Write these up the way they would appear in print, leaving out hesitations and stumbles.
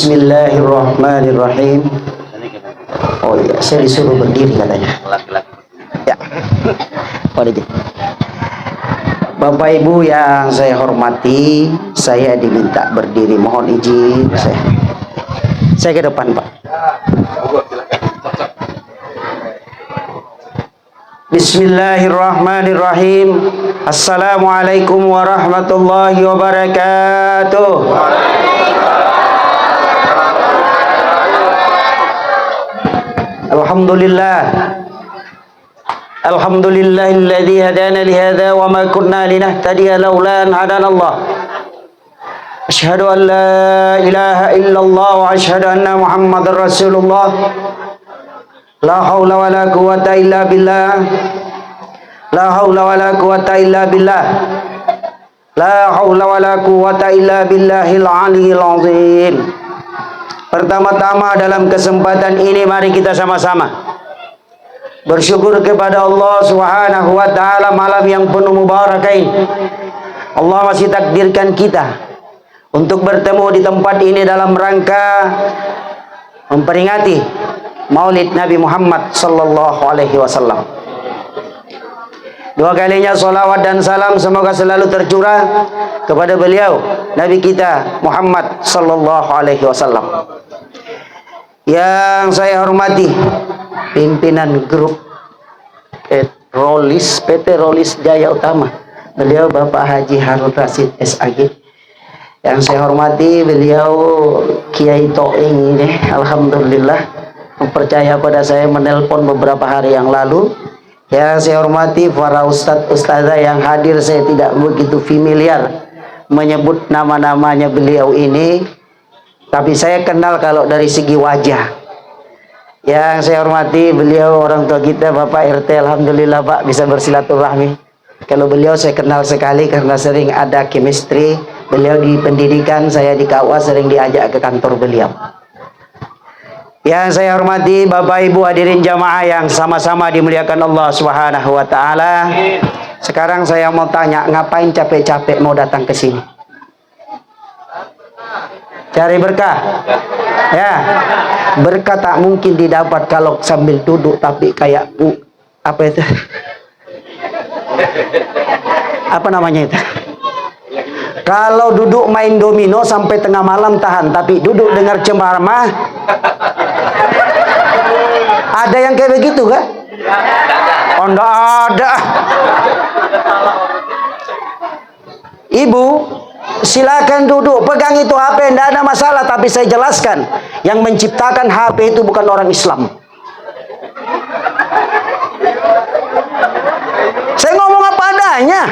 Bismillahirrahmanirrahim. Oh iya, saya disuruh berdiri katanya. Ya. Bapak Ibu yang saya hormati, saya diminta berdiri. Mohon izin saya ke depan, Pak. Bismillahirrahmanirrahim. Assalamualaikum warahmatullahi wabarakatuh. Alhamdulillahilladzi hadana lihadza wa ma kunna linahtadiya laula an hadana Allah. Asyhadu an la ilaha illallah wa asyhadu anna Muhammadar Rasulullah. La haula wala quwwata illa billah. La haula wala quwwata illa billah. La haula wala quwwata illa billahil aliyyil azim. Pertama-tama dalam kesempatan ini mari kita sama-sama bersyukur kepada Allah Subhanahu wa taala malam yang penuh mubarak ini. Allah masih takdirkan kita untuk bertemu di tempat ini dalam rangka memperingati Maulid Nabi Muhammad sallallahu alaihi wasallam. Dua kalinya salawat dan salam semoga selalu tercurah kepada beliau Nabi kita Muhammad sallallahu alaihi wasallam. Yang saya hormati pimpinan grup PT Rolis Jaya Utama, beliau Bapak Haji Harun Rasid SAG. Yang saya hormati beliau Kiai Toing ini, alhamdulillah percaya pada saya, menelpon beberapa hari yang lalu. Yang saya hormati para ustadz-ustadzah yang hadir, saya tidak begitu familiar menyebut nama-namanya beliau ini, tapi saya kenal kalau dari segi wajah. Yang saya hormati beliau orang tua kita Bapak RT, alhamdulillah Pak bisa bersilaturahmi. Kalau beliau saya kenal sekali karena sering ada chemistry. Beliau di pendidikan, saya di KUA sering diajak ke kantor beliau. Yang saya hormati Bapak Ibu hadirin jamaah yang sama-sama dimuliakan Allah Subhanahu wa taala. Sekarang saya mau tanya, ngapain capek-capek mau datang ke sini? Cari berkah. Ya. Berkah tak mungkin didapat kalau sambil duduk, tapi kayak apa itu? Apa namanya itu? Kalau duduk main domino sampai tengah malam tahan, tapi duduk dengar ceramah. Ada yang kayak begitu kan? Oh, enggak ada. Ibu, silakan duduk, pegang itu HP, enggak ada masalah, tapi saya jelaskan, yang menciptakan HP itu bukan orang Islam. Saya ngomong apa adanya.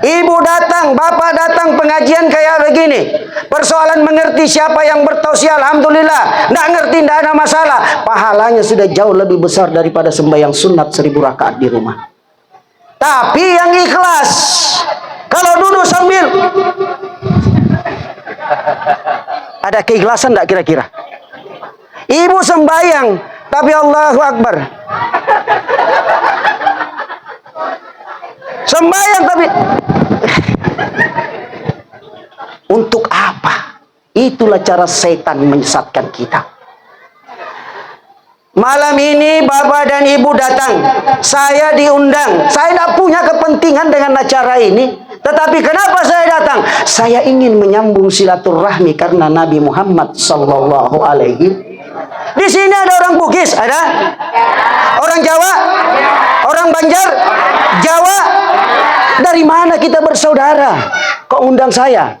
Ibu datang, bapak datang pengajian kayak begini. Persoalan mengerti siapa yang bertausiah, alhamdulillah. Nggak ngerti, nggak ada masalah. Pahalanya sudah jauh lebih besar daripada sembahyang sunat 1000 rakaat di rumah. Tapi yang ikhlas, kalau duduk sambil, ada keikhlasan nggak kira-kira? Ibu sembahyang, tapi Allahu Akbar. Sembahyang tapi untuk apa? Itulah cara setan menyesatkan kita. Malam ini bapak dan ibu datang, saya diundang. Saya tidak punya kepentingan dengan acara ini, tetapi kenapa saya datang? Saya ingin menyambung silaturahmi karena Nabi Muhammad sallallahu alaihi. Di sini ada orang Bugis, ada orang Jawa, orang Banjar, Jawa. Dari mana kita bersaudara? Kok undang saya?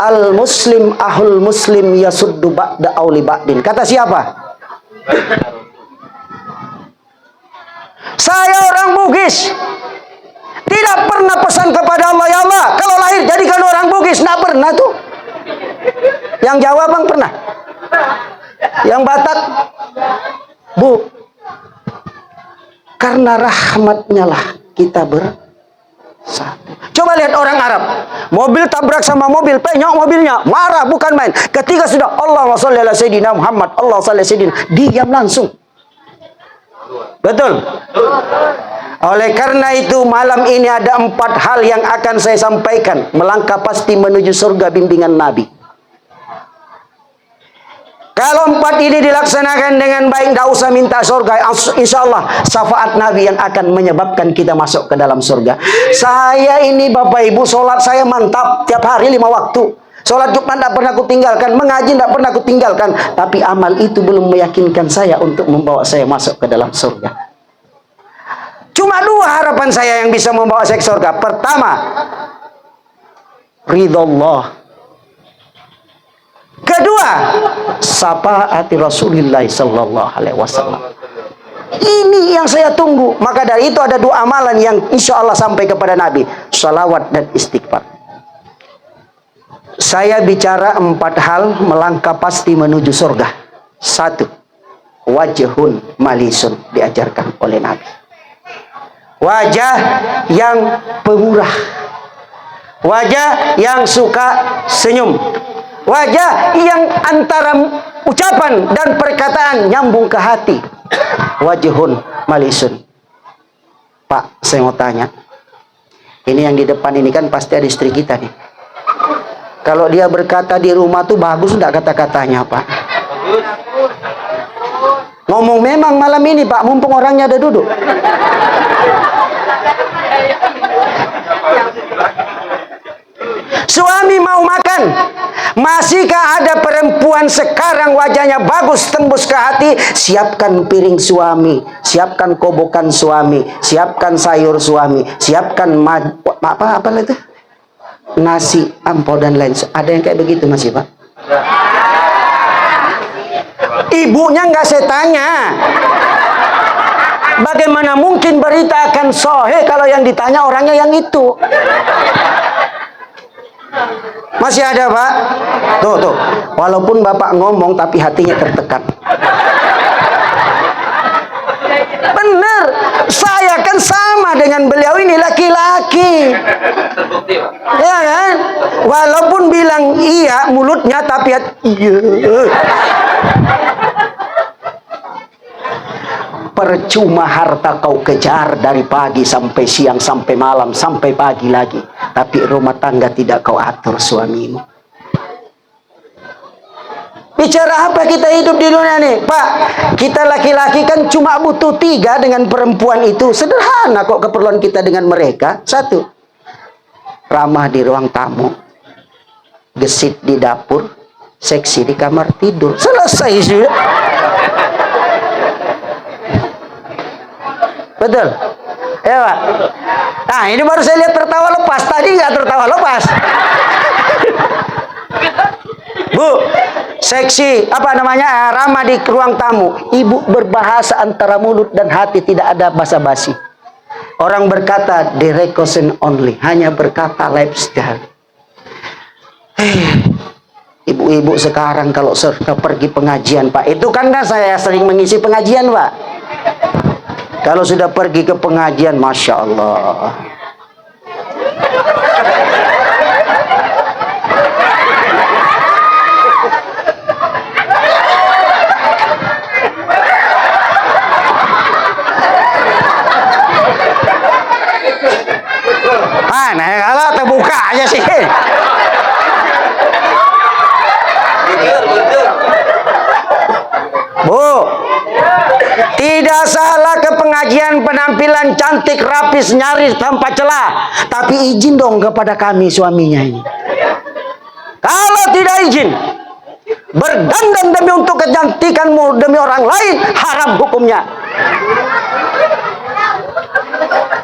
Al muslim ahul muslim yasuddu ba'da auli ba'din. Kata siapa? Saya orang Bugis. Tidak pernah pesan kepada Allah, ya Allah, kalau lahir jadikan orang Bugis. Nggak pernah tuh. Yang Jawa bang pernah? Yang Batak? Bu, karena rahmatnya lah kita bersatu. Coba lihat orang Arab, mobil tabrak sama mobil, penyok mobilnya, marah bukan main. Ketika sudah Allahumma sholli ala sayyidina Muhammad, Allah sholli ala sayyidina, diam langsung. Betul? Oleh karena itu malam ini ada 4 hal yang akan saya sampaikan. Melangkah pasti menuju surga bimbingan Nabi. Kalau 4 ini dilaksanakan dengan baik, tidak usah minta surga. Insya Allah syafaat Nabi yang akan menyebabkan kita masuk ke dalam surga. Saya ini Bapak Ibu, sholat saya mantap tiap hari 5 waktu. Sholat Jumat tidak pernah kutinggalkan, mengaji tidak pernah kutinggalkan. Tapi amal itu belum meyakinkan saya untuk membawa saya masuk ke dalam surga. Cuma 2 harapan saya yang bisa membawa saya ke surga. Pertama, ridha Allah. Kedua, syafaati Rasulullah sallallahu alaihi wasallam. Ini yang saya tunggu. Maka dari itu ada 2 amalan yang insya Allah sampai kepada Nabi. Salawat dan istighfar. Saya bicara 4 hal melangkah pasti menuju surga. 1. Wajhun malisun, diajarkan oleh Nabi. Wajah yang pemurah. Wajah yang suka senyum. Wajah yang antara ucapan dan perkataan nyambung ke hati. Wajhun malisun. Pak, saya mau tanya. Ini yang di depan ini kan pasti ada istri kita nih. Kalau dia berkata di rumah tuh bagus enggak kata-katanya, Pak? Ngomong memang malam ini, Pak, mumpung orangnya ada duduk. Suami mau makan, masihkah ada perempuan sekarang wajahnya bagus tembus ke hati? Siapkan piring suami, siapkan kobokan suami, siapkan sayur suami, siapkan apa itu? Nasi, ampau dan lain. Ada yang kayak begitu masih, Pak? Ibunya nggak saya tanya. Bagaimana mungkin berita akan sahih kalau yang ditanya orangnya yang itu? Masih ada, Pak? Tuh. Walaupun Bapak ngomong tapi hatinya tertekan. Bener, saya kan sama dengan beliau ini laki-laki. Ya kan? Walaupun bilang iya mulutnya tapi iya. Percuma harta kau kejar dari pagi sampai siang, sampai malam, sampai pagi lagi. Tapi rumah tangga tidak kau atur suamimu. Bicara apa kita hidup di dunia nih? Pak, kita laki-laki kan cuma butuh 3 dengan perempuan itu. Sederhana kok keperluan kita dengan mereka. 1, ramah di ruang tamu. Gesit di dapur. Seksi di kamar tidur. Selesai sudah. Betul? Ya, Pak? Nah, ini baru saya lihat tertawa lepas. Tadi nggak tertawa lepas. Bu, seksi, ramah di ruang tamu. Ibu berbahasa antara mulut dan hati, tidak ada basa-basi. Orang berkata direction only, hanya berkata lifestyle. Ibu-ibu sekarang kalau pergi pengajian, Pak, itu kan saya sering mengisi pengajian, Pak. Kalau sudah pergi ke pengajian, Masya Allah. Nah kalau terbuka aja sih. Bu, tidak salah ke pengajian penampilan cantik, rapis, nyaris tanpa celah. Tapi izin dong kepada kami suaminya ini. Kalau tidak izin, berdandan demi untuk kecantikanmu demi orang lain, haram hukumnya.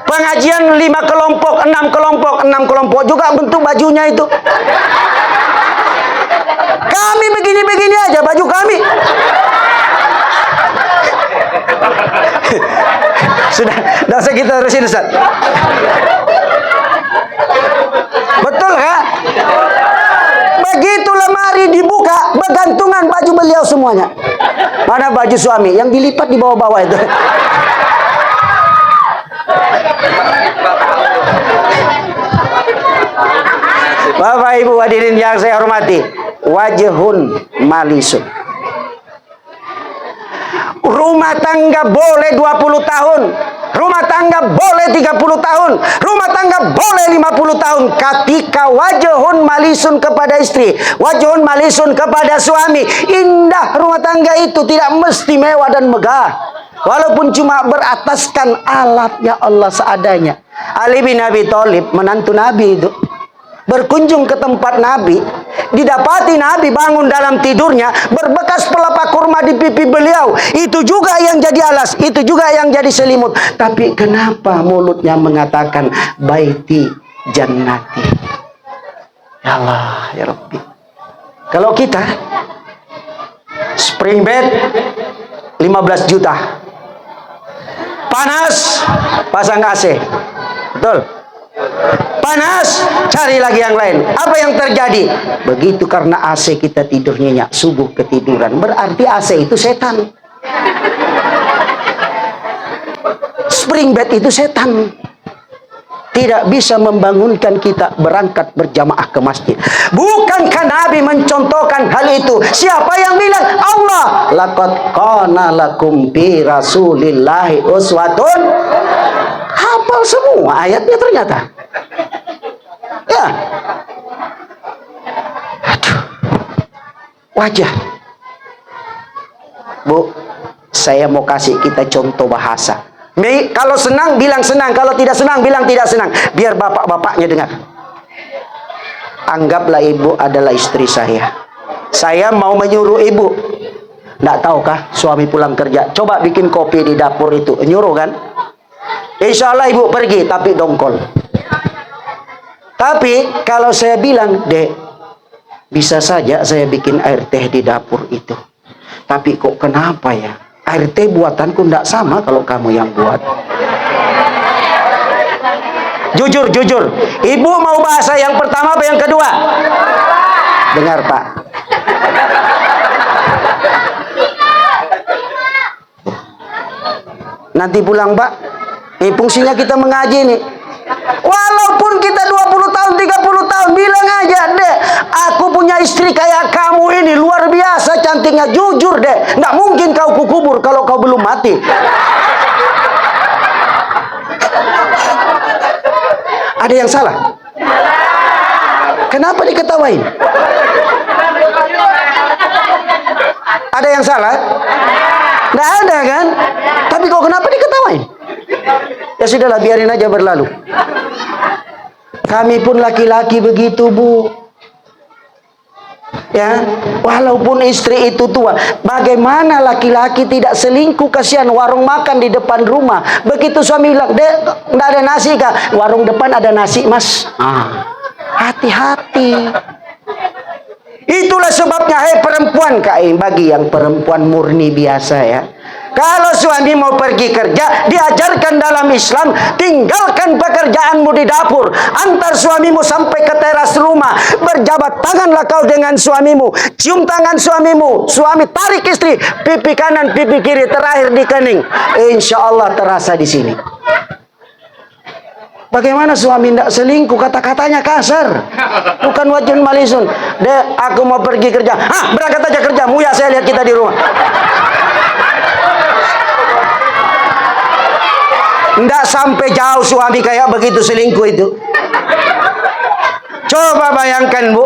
Pengajian 5 kelompok, 6 kelompok juga bentuk bajunya itu. Kami begini-begini aja baju kami. Sudah usah kita terusin, Ustaz. Betul kan? Begitu lemari dibuka, bergantungan baju beliau semuanya. Mana baju suami yang dilipat di bawah-bawah itu? Bapak Ibu hadirin yang saya hormati, wajhun malisun. Rumah tangga boleh 20 tahun, Rumah tangga boleh 30 tahun. Rumah tangga boleh 50 tahun. Ketika wajhun malisun kepada istri, wajhun malisun kepada suami, indah rumah tangga itu, tidak mesti mewah dan megah. Walaupun cuma berataskan alatnya Allah seadanya. Ali bin Abi Thalib, menantu Nabi itu, berkunjung ke tempat Nabi, didapati Nabi bangun dalam tidurnya, berbekas pelapa kurma di pipi beliau. Itu juga yang jadi alas, itu juga yang jadi selimut. Tapi kenapa mulutnya mengatakan baiti jannati? Ya Allah, ya Rabbi. Kalau kita spring bed 15 juta, panas pasang AC, betul? Panas, cari lagi yang lain. Apa yang terjadi? Begitu karena AC kita tidur nyenyak, subuh ketiduran. Berarti AC itu setan. Spring bed itu setan. Tidak bisa membangunkan kita berangkat berjamaah ke masjid. Bukankah Nabi mencontohkan hal itu? Siapa yang bilang? Allah. Laqad kana lakum bi Rasulillahi uswatun. Hafal semua ayatnya ternyata. Ya. Aduh. Wajah. Bu, saya mau kasih kita contoh bahasa. Kalau senang bilang senang, kalau tidak senang bilang tidak senang. Biar bapak-bapaknya dengar. Anggaplah ibu adalah istri saya. Saya mau menyuruh ibu. Tidak tahukah suami pulang kerja, coba bikin kopi di dapur itu. Nyuruh kan? Insya Allah ibu pergi, tapi dongkol. Tapi kalau saya bilang, Dek, bisa saja saya bikin air teh di dapur itu. Tapi kok kenapa ya? Air teh buatanku tidak sama kalau kamu yang buat. Jujur, jujur. Ibu mau bahasa yang pertama apa yang kedua? Dengar Pak. Nanti pulang Pak. Fungsinya kita mengaji nih. Walaupun kita 20 tahun, 30 tahun, bilang aja, Dek, aku punya istri kayak kamu ini, luar biasa cantiknya. Jujur, Dek, nggak mungkin kau kukubur kalau kau belum mati. Ada yang salah? Kenapa diketawain? Ada yang salah? Nggak ada kan? Tapi kok kenapa diketawain? Ya sudahlah, biarin aja berlalu. Kami pun laki-laki begitu, Bu. Ya, walaupun istri itu tua, bagaimana laki-laki tidak selingkuh? Kasihan, warung makan di depan rumah. Begitu suami bilang, Dek, nggak ada nasi kah? Warung depan ada nasi, Mas. Hati-hati. Itulah sebabnya, perempuan, bagi yang perempuan murni biasa ya. Kalau suami mau pergi kerja, diajarkan dalam Islam, tinggalkan pekerjaanmu di dapur, antar suamimu sampai ke teras rumah, berjabat tanganlah kau dengan suamimu, cium tangan suamimu, suami tarik istri, pipi kanan, pipi kiri, terakhir di kening. Insya Allah terasa di sini. Bagaimana suami tidak selingkuh? Kata-katanya kasar, bukan wajhun malisun. Dek, aku mau pergi kerja. Berangkat aja kerja, Muya saya lihat kita di rumah. Tidak sampai jauh suami kayak begitu selingkuh itu. Coba bayangkan, Bu,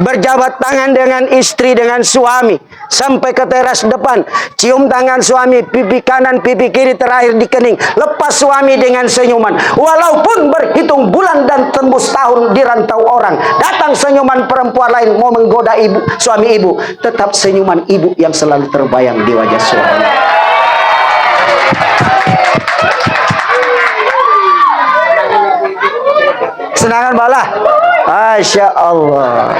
berjabat tangan dengan istri, dengan suami, sampai ke teras depan, cium tangan suami, pipi kanan, pipi kiri, terakhir di kening, lepas suami dengan senyuman. Walaupun berhitung bulan dan tembus tahun di rantau orang, datang senyuman perempuan lain mau menggoda ibu, suami ibu, tetap senyuman ibu yang selalu terbayang di wajah suami. Senangan balah. Masya Allah.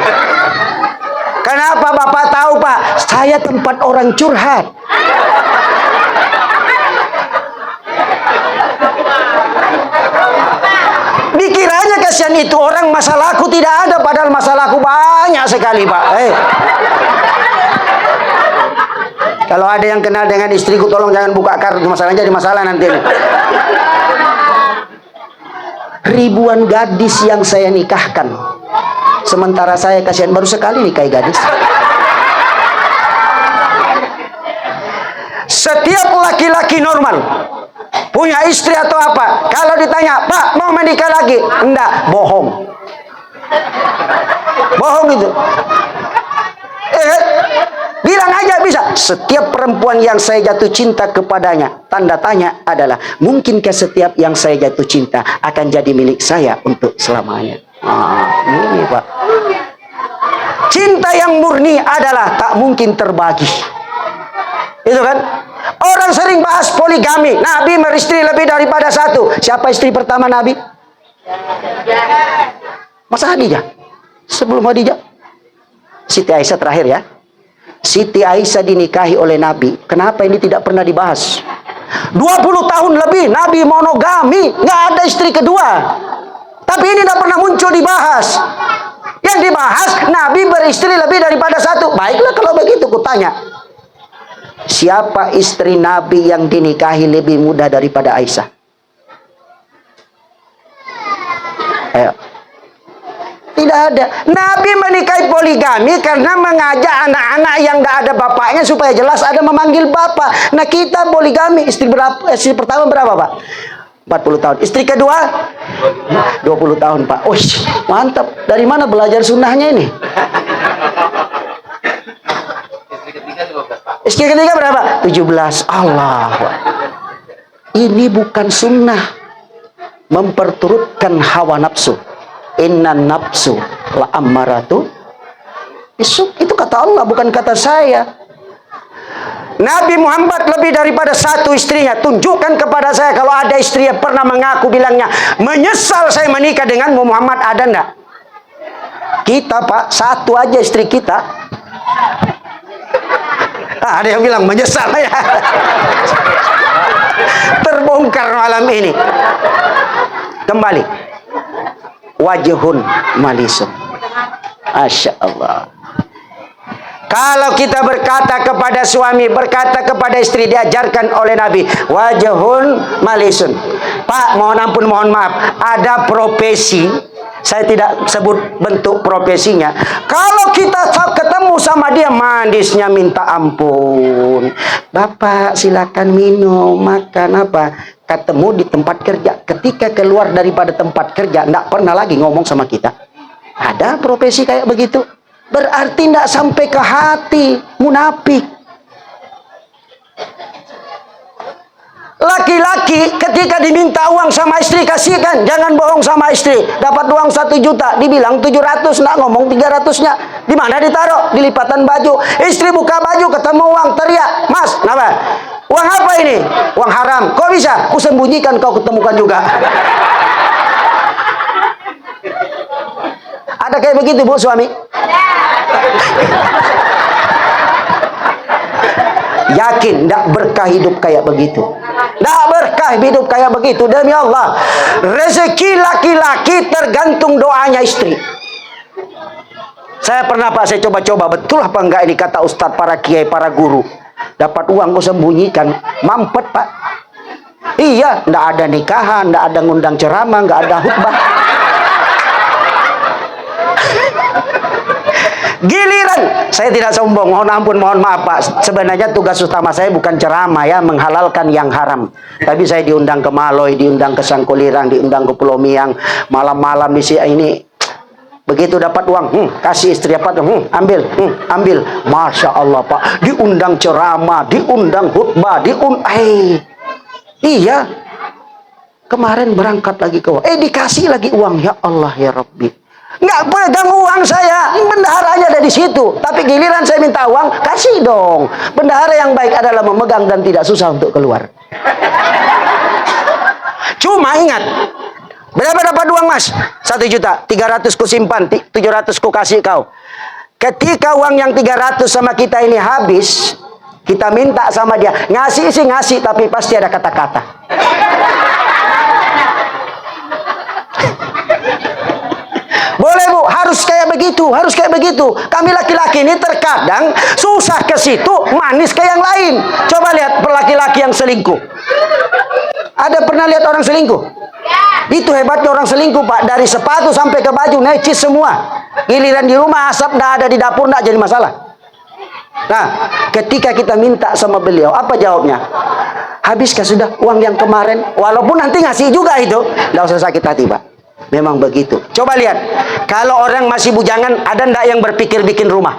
Kenapa Bapak tahu, Pak? Saya tempat orang curhat. Dikiranya kasihan itu orang masalahku tidak ada, padahal masalahku banyak sekali, Pak. Kalau ada yang kenal dengan istriku, tolong jangan buka kartu, masalahnya jadi masalah nanti. Ribuan gadis yang saya nikahkan, sementara saya kasihan baru sekali nikahi gadis. Setiap laki-laki normal punya istri atau apa. Kalau ditanya, Pak mau menikah lagi? Enggak, bohong. Bohong itu. Bilang aja bisa. Setiap perempuan yang saya jatuh cinta kepadanya, tanda tanya adalah, mungkinkah setiap yang saya jatuh cinta akan jadi milik saya untuk selamanya? Ini Pak. Cinta yang murni adalah tak mungkin terbagi. Itu kan? Orang sering bahas poligami. Nabi beristri lebih daripada satu. Siapa istri pertama Nabi? Masa Khadijah? Sebelum Khadijah? Siti Aisyah terakhir ya. Siti Aisyah dinikahi oleh Nabi. Kenapa ini tidak pernah dibahas? 20 tahun lebih Nabi monogami, nggak ada istri kedua. Tapi ini tidak pernah muncul dibahas. Yang dibahas Nabi beristri lebih daripada satu. Baiklah kalau begitu kutanya, siapa istri Nabi yang dinikahi lebih muda daripada Aisyah? Ayo. Tidak ada. Nabi menikahi poligami karena mengajak anak-anak yang tidak ada bapaknya supaya jelas ada memanggil bapak. Nah kita poligami, istri pertama berapa Pak? 40 tahun. Istri kedua 20 tahun Pak. Oh mantap. Dari mana belajar sunnahnya ini? Istri ketiga berapa? 17. Allah. Ini bukan sunnah. Memperturutkan hawa nafsu. Inna nafsu la ammaratu bisu. Itu kata Allah, bukan kata saya. Nabi Muhammad lebih daripada satu istrinya. Tunjukkan kepada saya kalau ada istri yang pernah mengaku bilangnya, menyesal saya menikah denganmu Muhammad, ada enggak? Kita Pak, satu aja istri kita. Ada yang bilang menyesal ya. Terbongkar malam ini. Kembali. Wajhun malisum. Masya Allah. Kalau kita berkata kepada suami, berkata kepada istri, diajarkan oleh Nabi, wajhun malisun. Pak, mohon ampun, mohon maaf, ada profesi, saya tidak sebut bentuk profesinya. Kalau kita ketemu sama dia, manisnya minta ampun. Bapak silakan minum, makan apa. Ketemu di tempat kerja, ketika keluar daripada tempat kerja tidak pernah lagi ngomong sama kita. Ada profesi kayak begitu. Berarti tidak sampai ke hati, munafik. Laki-laki ketika diminta uang sama istri, kasihkan. Jangan bohong sama istri. Dapat uang 1 juta, dibilang 700, nggak ngomong 300-nya. Di mana ditaruh? Di lipatan baju. Istri buka baju, ketemu uang, teriak, Mas, kenapa? Uang apa ini? Uang haram. Kok bisa? Ku sembunyikan, kau ketemukan juga. Ada kayak begitu Bu suami? Yakin tidak berkah hidup kayak begitu. Tidak berkah hidup kayak begitu. Demi Allah, rezeki laki-laki tergantung doanya istri. Saya pernah Pak, saya coba-coba, betul apa enggak ini kata ustadz, para kiai, para guru. Dapat uang kau sembunyikan, mampet Pak. Iya, tidak ada nikahan, tidak ada ngundang ceramah, nggak ada khutbah. Giliran, saya tidak sombong, mohon ampun, mohon maaf Pak. Sebenarnya tugas utama saya bukan ceramah ya, menghalalkan yang haram. Tapi saya diundang ke Maloy, diundang ke Sangkulirang, diundang ke Pulau Miang. Malam-malam di sini ini, begitu dapat uang, kasih istri apa tuh, ambil, ambil. Masya Allah Pak, diundang ceramah, diundang khutbah, iya. Kemarin berangkat lagi ke dikasih lagi uang, ya Allah ya Rabbi. Nggak pegang uang saya, bendaharanya ada di situ. Tapi giliran saya minta uang, kasih dong. Bendahara yang baik adalah memegang dan tidak susah untuk keluar. Cuma ingat, berapa dapat uang Mas? 1 juta, 300 ku simpan, 700 ku kasih kau. Ketika uang yang 300 sama kita ini habis, kita minta sama dia, ngasih sih ngasih, tapi pasti ada kata-kata. Boleh Bu, harus kayak begitu, harus kayak begitu. Kami laki-laki ini terkadang susah ke situ, manis ke yang lain. Coba lihat laki-laki yang selingkuh. Ada pernah lihat orang selingkuh? Itu hebatnya orang selingkuh Pak. Dari sepatu sampai ke baju necis semua. Giliran di rumah asap dah ada, di dapur dah jadi masalah. Nah, ketika kita minta sama beliau, apa jawabnya? Habiskah sudah uang yang kemarin? Walaupun nanti ngasih juga itu, tidak usah sakit hati, Pak. Memang begitu. Coba lihat, kalau orang masih bujangan, ada ndak yang berpikir bikin rumah?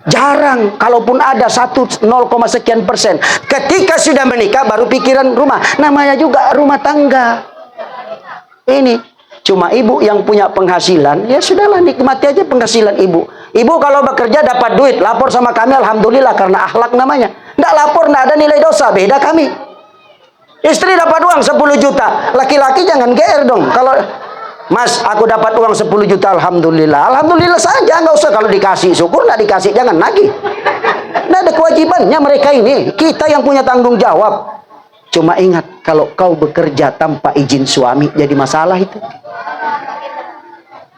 Jarang. Kalaupun ada 1,0 sekian persen. Ketika sudah menikah baru pikiran rumah. Namanya juga rumah tangga. Ini cuma ibu yang punya penghasilan, ya sudahlah, nikmati aja penghasilan ibu. Ibu kalau bekerja dapat duit, lapor sama kami, alhamdulillah, karena akhlak namanya. Nggak lapor, nggak ada nilai dosa, beda kami. Istri dapat uang 10 juta, laki-laki jangan GR dong. Kalau Mas, aku dapat uang 10 juta, alhamdulillah. Alhamdulillah saja, nggak usah. Kalau dikasih, syukur. Nggak dikasih, jangan nagih. Nggak ada kewajibannya mereka ini. Kita yang punya tanggung jawab. Cuma ingat, kalau kau bekerja tanpa izin suami, jadi masalah itu.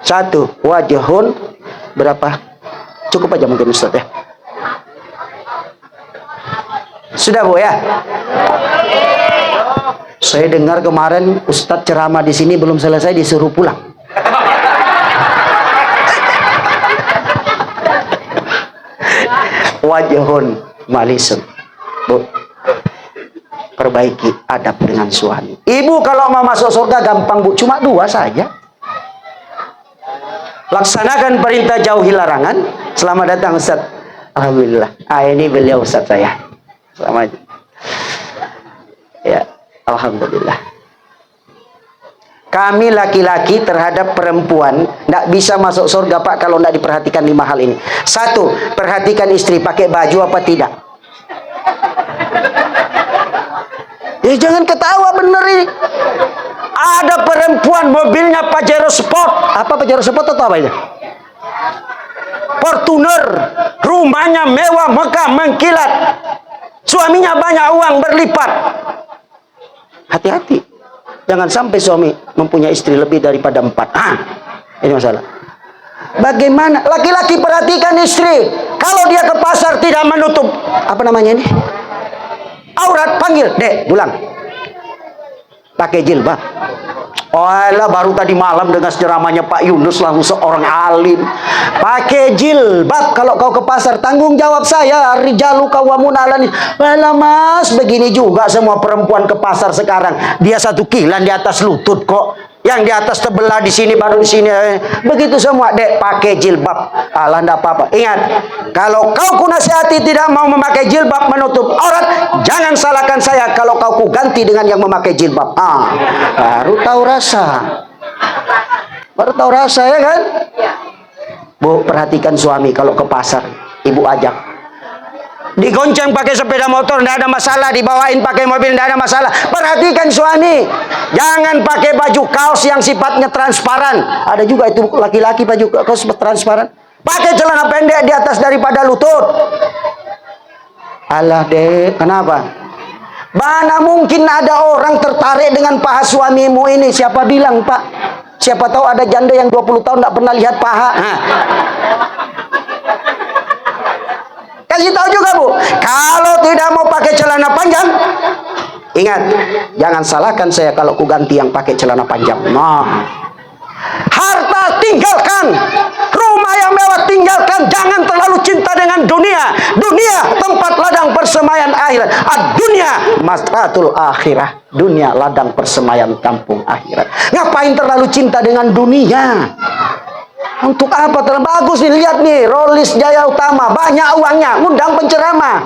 1, wajhun, berapa? Cukup aja mungkin Ustaz ya. Sudah Bu ya? Saya dengar kemarin Ustadz ceramah di sini belum selesai disuruh pulang. Wajhun malisun. Bu, perbaiki adab dengan suami. Ibu kalau mau masuk surga gampang Bu, cuma 2 saja. Laksanakan perintah, jauhi larangan. Selamat datang Ustadz. Alhamdulillah. Ini beliau Ustadz saya. Selamat. Ya. Alhamdulillah. Kami laki-laki terhadap perempuan tidak bisa masuk surga Pak kalau tidak diperhatikan 5 hal ini. 1, perhatikan istri pakai baju apa tidak. Ya jangan ketawa, bener ini. Ada perempuan mobilnya Pajero Sport. Apa Pajero Sport atau apa itu? Fortuner. Rumahnya mewah, megah, mengkilat. Suaminya banyak uang berlipat. Hati-hati, jangan sampai suami mempunyai istri lebih daripada 4. Ini masalah. Bagaimana laki-laki perhatikan istri. Kalau dia ke pasar tidak menutup apa namanya ini, aurat, panggil Dek, pulang, pakai jilbab. Oh lah, baru tadi malam dengan ceramahnya Pak Yunus, langsung seorang alim pakai jilbab. Kalau kau ke pasar, tanggung jawab saya. Rijalu qawwamun 'ala nisa. Walah Mas, begini juga semua perempuan ke pasar sekarang. Dia 1 kilan di atas lutut kok. Yang di atas terbelah di sini, baru di sini. Begitu semua. Dek, pakai jilbab. Alah, enggak apa-apa. Ingat, kalau kau kunasihati tidak mau memakai jilbab menutup aurat, jangan salahkan saya kalau kau kuganti dengan yang memakai jilbab. Baru tahu rasa. Baru tahu rasa, ya kan? Bu, perhatikan suami kalau ke pasar. Ibu ajak. Digonceng pakai sepeda motor tidak ada masalah, dibawain pakai mobil tidak ada masalah. Perhatikan suami. Jangan pakai baju kaos yang sifatnya transparan. Ada juga itu laki-laki baju kaos transparan. Pakai celana pendek di atas daripada lutut. Alah Dek, kenapa? Mana mungkin ada orang tertarik dengan paha suamimu ini? Siapa bilang Pak? Siapa tahu ada janda yang 20 tahun tidak pernah lihat paha. Kasih tahu juga Bu, kalau tidak mau pakai celana panjang, ingat, jangan salahkan saya kalau ku ganti yang pakai celana panjang. Harta tinggalkan, rumah yang mewah tinggalkan, jangan terlalu cinta dengan dunia. Dunia tempat ladang persemaian akhirat. Dunia mastatul akhirah. Dunia ladang persemaian kampung akhirat. Ngapain terlalu cinta dengan dunia? Untuk apa? Terlalu bagus nih, lihat nih, Rolis Jaya Utama, banyak uangnya, ngundang penceramah.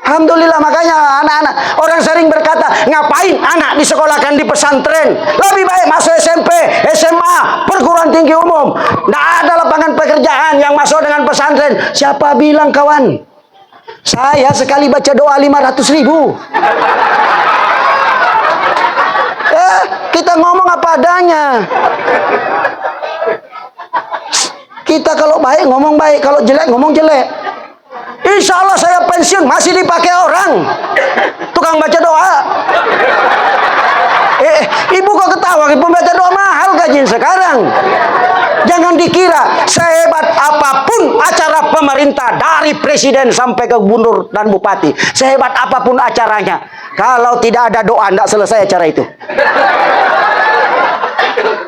Alhamdulillah, makanya anak-anak, orang sering berkata, ngapain anak disekolahkan di pesantren? Lebih baik masuk SMP, SMA, perguruan tinggi umum. Nggak ada lapangan pekerjaan yang masuk dengan pesantren. Siapa bilang kawan? Saya sekali baca doa 500.000. Kita ngomong apa adanya. Kita kalau baik ngomong baik, kalau jelek ngomong jelek. Insya Allah saya pensiun masih dipakai orang tukang baca doa. Ibu kok ketawa? Ibu baca doa mahal gaji sekarang. Jangan dikira sehebat apapun acara pemerintah, dari presiden sampai ke gubernur dan bupati, sehebat apapun acaranya, kalau tidak ada doa tidak selesai acara itu.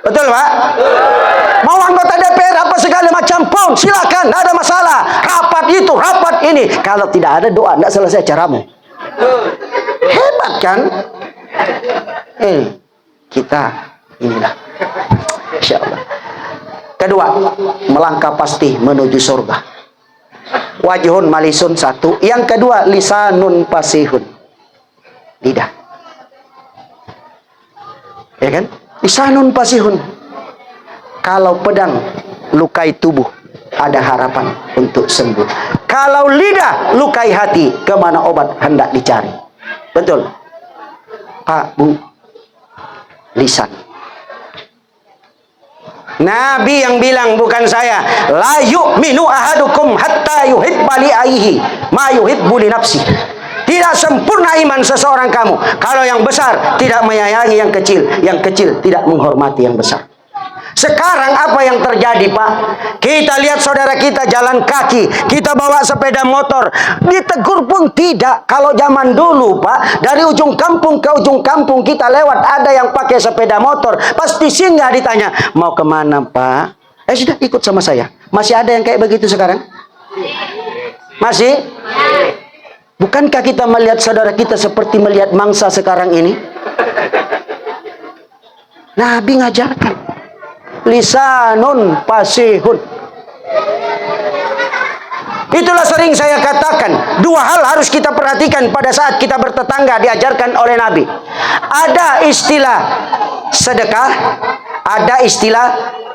Betul Pak? Mau anggota DPR apa segala macam pun silakan, tidak ada masalah. Rapat itu, rapat ini. Kalau tidak ada doa, tidak selesai caramu. Hebat kan? Kita inilah. Insya Allah. Kedua, melangkah pasti menuju surga. Wajhun malisun satu. Yang kedua, lisanun fasihun. Lidah. Ya kan? Lisanun fasihun. Kalau pedang lukai tubuh, ada harapan untuk sembuh. Kalau lidah lukai hati, kemana obat hendak dicari? Betul. Pak, Bu, lisan. Nabi yang bilang, bukan saya. La yu'minu ahadukum hatta yuhibba li ayhi ma yuhibbu li nafsi. Tidak sempurna iman seseorang kamu kalau yang besar tidak menyayangi yang kecil tidak menghormati yang besar. Sekarang apa yang terjadi, Pak? Kita lihat saudara kita jalan kaki, kita bawa sepeda motor, ditegur pun tidak. Kalau zaman dulu, Pak, dari ujung kampung ke ujung kampung kita lewat, ada yang pakai sepeda motor, pasti singgah ditanya, mau kemana, Pak? Sudah ikut sama saya. Masih ada yang kayak begitu sekarang? Masih? Bukankah kita melihat saudara kita seperti melihat mangsa sekarang ini? Nabi ngajarkan lisanun fasihun. Itulah sering saya katakan, dua hal harus kita perhatikan pada saat kita bertetangga, diajarkan oleh Nabi. Ada istilah sedekah, ada istilah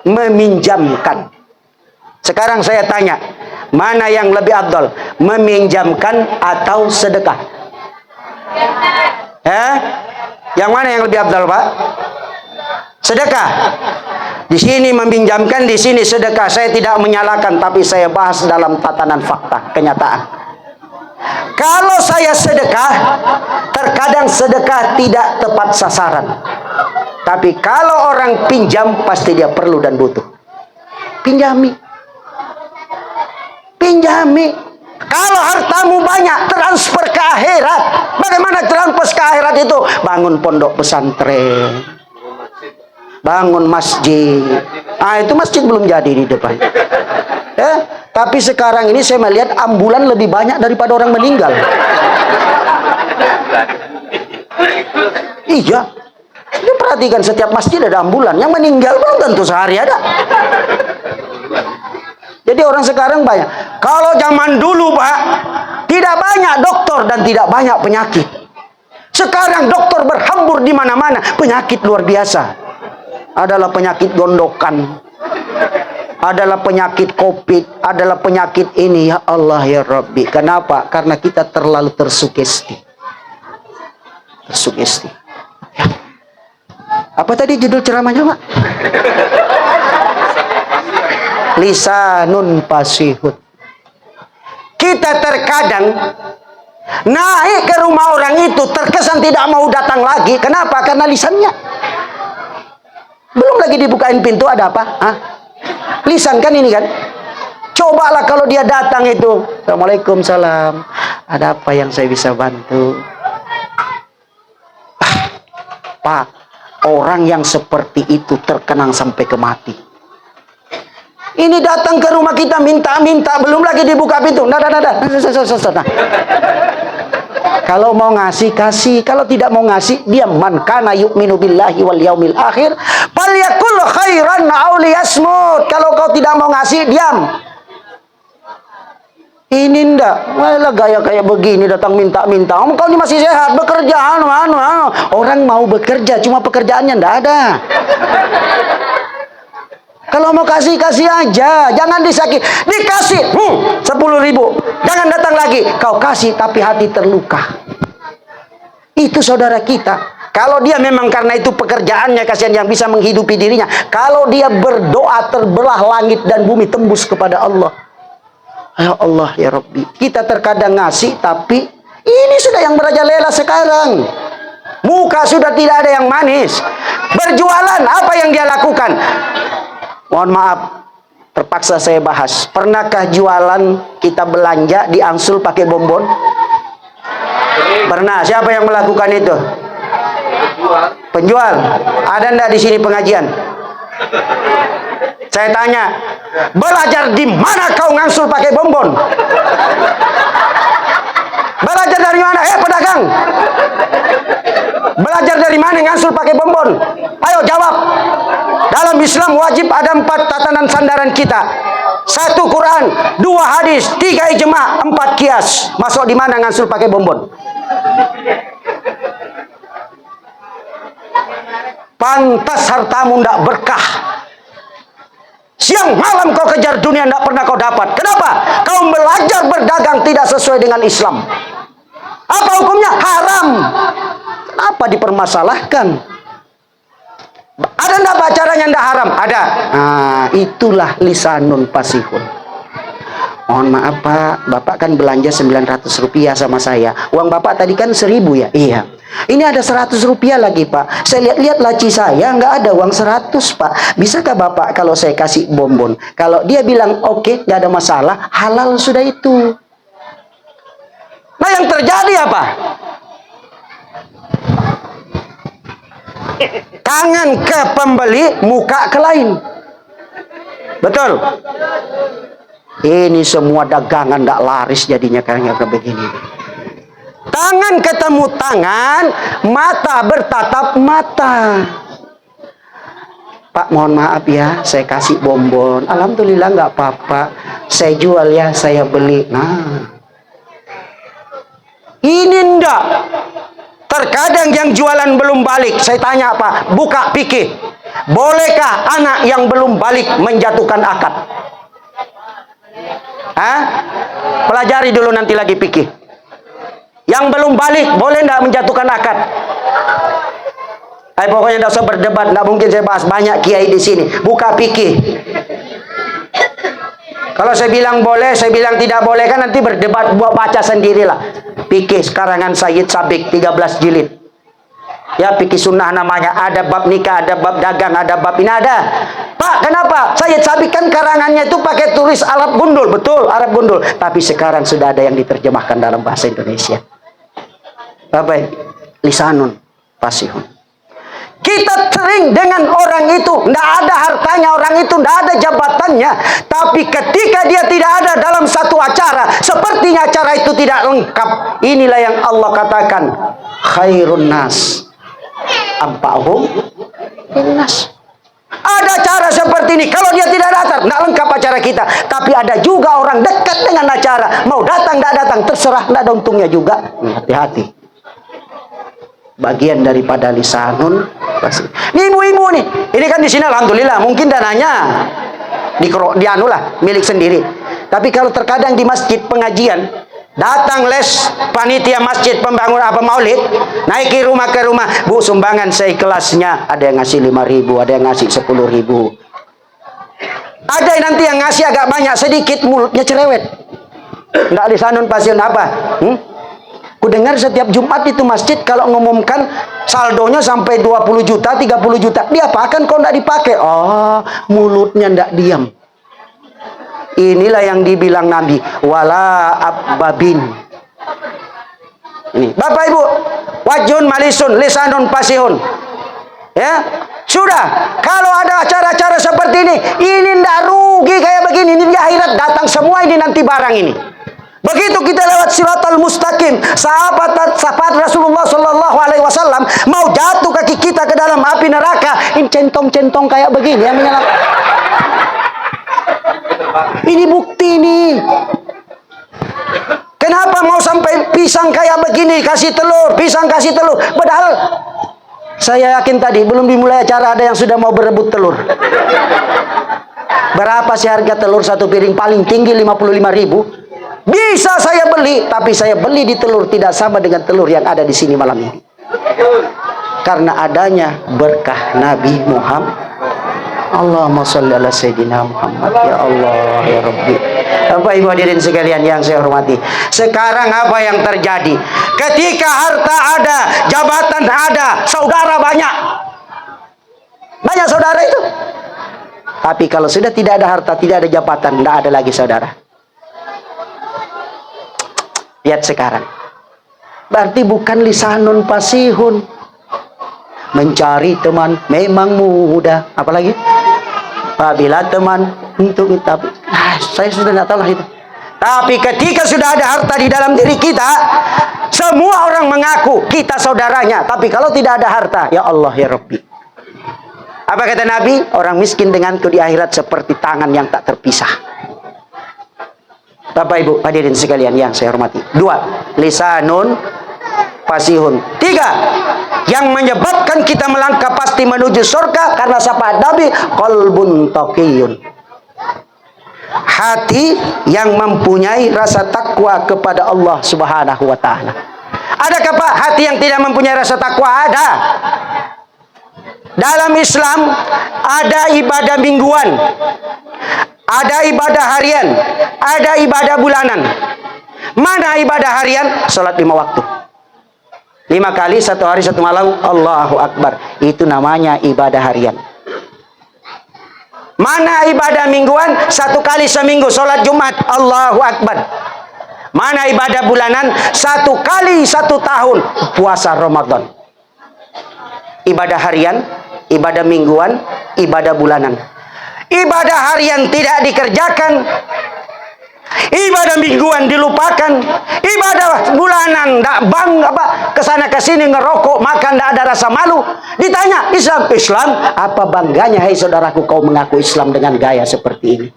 meminjamkan. Sekarang saya tanya, mana yang lebih afdal, meminjamkan atau sedekah? Yang mana yang lebih afdal, Pak? Sedekah. Di sini meminjamkan, di sini sedekah. Saya tidak menyalahkan, tapi saya bahas dalam tatanan fakta, kenyataan. Kalau saya sedekah, terkadang sedekah tidak tepat sasaran. Tapi kalau orang pinjam, pasti dia perlu dan butuh. Pinjami. Kalau hartamu banyak, transfer ke akhirat. Bagaimana transfer ke akhirat itu? Bangun pondok pesantren, bangun masjid. Itu masjid belum jadi di depan. Tapi sekarang ini saya melihat ambulan lebih banyak daripada orang meninggal. Iya. Ini perhatikan, setiap masjid ada ambulan. Yang meninggal belum tentu sehari ada. Jadi orang sekarang banyak. Kalau zaman dulu, Pak, tidak banyak dokter dan tidak banyak penyakit. Sekarang dokter berhambur di mana-mana. Penyakit luar biasa. Adalah penyakit gondokan, adalah penyakit COVID, adalah penyakit ini. Ya Allah, ya Rabbi. Kenapa? Karena kita terlalu tersugesti. Ya. Apa tadi judul ceramahnya, Pak? Lisanun fasihun. Kita terkadang naik ke rumah orang itu terkesan tidak mau datang lagi. Kenapa? Karena lisannya. Belum lagi dibukain pintu, ada apa? Lisan kan ini kan. Cobalah kalau dia datang itu, Assalamualaikum, salam, ada apa yang saya bisa bantu? Pak, orang yang seperti itu terkenang sampai ke mati. Ini datang ke rumah kita minta-minta, belum lagi dibuka pintu. Nah. Kalau mau ngasih, kasih. Kalau tidak mau ngasih, diam. Man kana yu'minu billahi wal yaumil akhir falyakul khairan aw liyasmut. Kalau kau tidak mau ngasih, diam. Ini ndak. Malah gaya kayak begini datang minta-minta. Kau ini masih sehat, bekerja. Orang mau bekerja, cuma pekerjaannya ndak ada. Kalau mau kasih, kasih aja. Jangan disakiti. Dikasih 10.000. Jangan datang lagi. Kau kasih tapi hati terluka. Itu saudara kita. Kalau dia memang karena itu pekerjaannya, kasihan yang bisa menghidupi dirinya. Kalau dia berdoa, terbelah langit dan bumi, tembus kepada Allah. Ya Allah, ya Rabbi. Kita terkadang ngasih, tapi ini sudah yang merajalela sekarang. Muka sudah tidak ada yang manis. Berjualan, apa yang dia lakukan? Mohon maaf, terpaksa saya bahas. Pernahkah jualan kita belanja diangsul pakai bonbon? Pernah. Siapa yang melakukan itu? Penjual. Ada enggak di sini pengajian? Saya tanya, belajar di mana kau ngangsul pakai bonbon? dari mana ngansul pakai bonbon? Ayo jawab. Dalam Islam wajib ada 4 tatanan sandaran kita. 1 Quran, 2 hadis, 3 ijma, 4 kias. Masuk di mana ngansul pakai bonbon? Pantas hartamu ndak berkah. Siang malam kau kejar dunia, ndak pernah kau dapat. Kenapa? Kau belajar berdagang tidak sesuai dengan Islam. Apa hukumnya? Haram. Kenapa dipermasalahkan? Ada ndak caranya ndak haram? Ada. Nah, itulah lisanun fasihun. Mohon maaf Pak, Bapak kan belanja 900 rupiah sama saya. Uang Bapak tadi kan 1000 ya? Iya. Ini ada 100 rupiah lagi Pak. Saya lihat-lihat laci saya nggak ada uang 100 Pak. Bisakah Bapak kalau saya kasih bonbon? Kalau dia bilang oke, nggak ada masalah, halal sudah itu. Nah yang terjadi apa? Tangan ke pembeli, muka ke lain. Betul? Ini semua dagangan tidak laris jadinya karena begini. Tangan ketemu tangan, mata bertatap mata. Pak mohon maaf ya, saya kasih bonbon. Alhamdulillah nggak apa-apa. Saya jual ya, saya beli. Nah, ini ndak. Terkadang yang jualan belum balik. Saya tanya Pak, buka fikih. Bolehkah anak yang belum balik menjatuhkan akad? Hah? Pelajari dulu nanti lagi fikih. Yang belum balik boleh tidak menjatuhkan akad? Pokoknya tidak usah berdebat, tidak mungkin saya bahas banyak kiai di sini. Buka fikih. Kalau saya bilang boleh, saya bilang tidak boleh kan nanti berdebat, buat baca sendirilah. Fikih karangan Sayyid Sabiq 13 jilid. Ya fikih sunnah namanya. Ada bab nikah, ada bab dagang, ada bab ini ada. Pak, kenapa? Sayyid Sabiq kan karangannya itu pakai tulis Arab gundul, betul, Arab gundul. Tapi sekarang sudah ada yang diterjemahkan dalam bahasa Indonesia. Apa? Lisanun fasihun. Kita sering dengan orang itu, tidak ada hartanya, orang itu tidak ada jabatannya, tapi ketika dia tidak ada dalam satu acara, sepertinya acara itu tidak lengkap. Inilah yang Allah katakan, khairun nas ampa'hum nas. Ada acara seperti ini, kalau dia tidak datang, tidak lengkap acara kita. Tapi ada juga orang dekat dengan acara, mau datang, tidak datang, terserah, tidak ada untungnya juga. Hati-hati. Bagian daripada lisanun fasih. Ini ibu-ibu nih, ini kan di sini alhamdulillah mungkin dananya di anu lah milik sendiri. Tapi kalau terkadang di masjid pengajian datang les panitia masjid pembangun apa maulid, naik ke rumah Bu sumbangan seikhlasnya, ada yang ngasih 5.000, ada yang ngasih 10.000. Ada yang nanti yang ngasih agak banyak sedikit, mulutnya cerewet. Enggak lisanun fasihun apa? Ku dengar setiap Jumat itu masjid kalau ngumumkan saldonya sampai 20 juta, 30 juta. Diapakan kok enggak dipakai? Oh, mulutnya enggak diam. Inilah yang dibilang Nabi, wala abbabin. Ini, Bapak Ibu, wajhun malisun, lisanun fasihun. Ya, sudah. Kalau ada acara-acara seperti ini enggak rugi kayak begini. Ini di akhirat datang semua ini nanti barang ini. Begitu kita lewat siratal mustaqim, sahabat Rasulullah Shallallahu Alaihi Wasallam mau jatuh kaki kita ke dalam api neraka, ini centong-centong kayak begini yang menyala. Ini bukti nih. Kenapa mau sampai pisang kayak begini kasih telur, pisang kasih telur? Padahal saya yakin tadi belum dimulai acara ada yang sudah mau berebut telur. Berapa sih harga telur satu piring paling tinggi 55.000? Bisa saya beli, tapi saya beli di telur tidak sama dengan telur yang ada di sini malam ini. Karena adanya berkah Nabi Muhammad. Allahumma sholli ala Sayyidina Muhammad. Ya Allah, ya Rabbi. Bapak Ibu hadirin sekalian yang saya hormati. Sekarang apa yang terjadi? Ketika harta ada, jabatan ada, saudara banyak. Banyak saudara itu. Tapi kalau sudah tidak ada harta, tidak ada jabatan, tidak ada lagi saudara. Lihat sekarang. Berarti bukan lisanun fasihun. Mencari teman memang mudah. Apalagi apabila teman untuk kita. Saya sudah tidak tahu lah itu. Tapi ketika sudah ada harta di dalam diri kita, semua orang mengaku kita saudaranya. Tapi kalau tidak ada harta, ya Allah ya Rabbi. Apa kata Nabi? Orang miskin denganku di akhirat seperti tangan yang tak terpisah. Bapak Ibu hadirin sekalian yang saya hormati. 2. Lisanun fasihun. 3. Yang menyebabkan kita melangkah pasti menuju surga karena syafaat Nabi, qalbun taqiyun. Hati yang mempunyai rasa takwa kepada Allah Subhanahu wa taala. Adakah Pak hati yang tidak mempunyai rasa takwa? Ada. Dalam Islam ada ibadah mingguan, ada ibadah harian, ada ibadah bulanan. Mana ibadah harian? Salat 5 waktu. 5 kali 1 hari 1 malam, Allahu Akbar. Itu namanya ibadah harian. Mana ibadah mingguan? 1 kali seminggu, sholat Jumat, Allahu Akbar. Mana ibadah bulanan? 1 kali 1 tahun, puasa Ramadan. Ibadah harian, ibadah mingguan, ibadah bulanan. Ibadah harian tidak dikerjakan, ibadah mingguan dilupakan, ibadah bulanan ndak bangga apa kesana kesini ngerokok makan ndak ada rasa malu. Ditanya Islam apa bangganya hai saudaraku kau mengaku Islam dengan gaya seperti ini.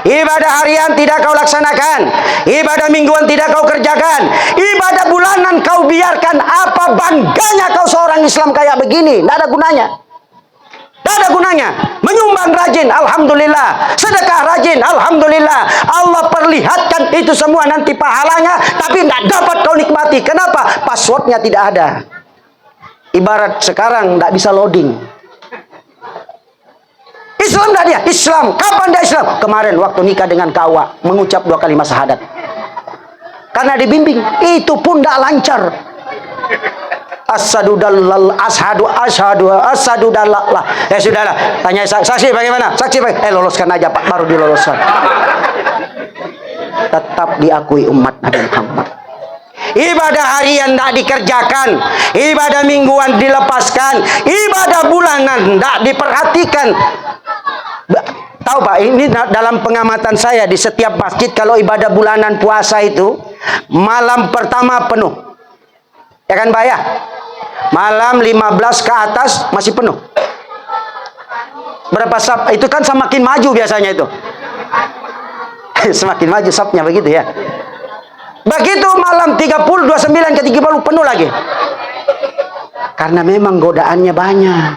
Ibadah harian tidak kau laksanakan, ibadah mingguan tidak kau kerjakan, ibadah bulanan kau biarkan. Apa bangganya kau seorang Islam kayak begini? Ndak ada gunanya. Tidak ada gunanya. Menyumbang rajin, alhamdulillah. Sedekah rajin, alhamdulillah. Allah perlihatkan itu semua nanti pahalanya, tapi tidak dapat kau nikmati. Kenapa? Passwordnya tidak ada. Ibarat sekarang tidak bisa loading. Islam tidak dia. Islam. Kapan dia Islam? Kemarin waktu nikah dengan kawa, mengucap 2 kalimat syahadat. Karena dibimbing, itu pun tidak lancar. Ashadu dalal. Ya sudahlah, tanya saksi bagaimana? Saksi bagaimana? Loloskan aja Pak, baru diloloskan. Tetap diakui umat Nabi Muhammad. Ibadah harian tidak dikerjakan, ibadah mingguan dilepaskan, ibadah bulanan tidak diperhatikan. Tahu Pak, ini dalam pengamatan saya di setiap masjid kalau ibadah bulanan puasa itu malam pertama penuh. Ya kan Pak ya? Malam 15 ke atas masih penuh. Berapa sab? Itu kan semakin maju biasanya itu. Semakin maju sabnya begitu ya. Begitu malam 30, 29 ke 30 penuh lagi. Karena memang godaannya banyak.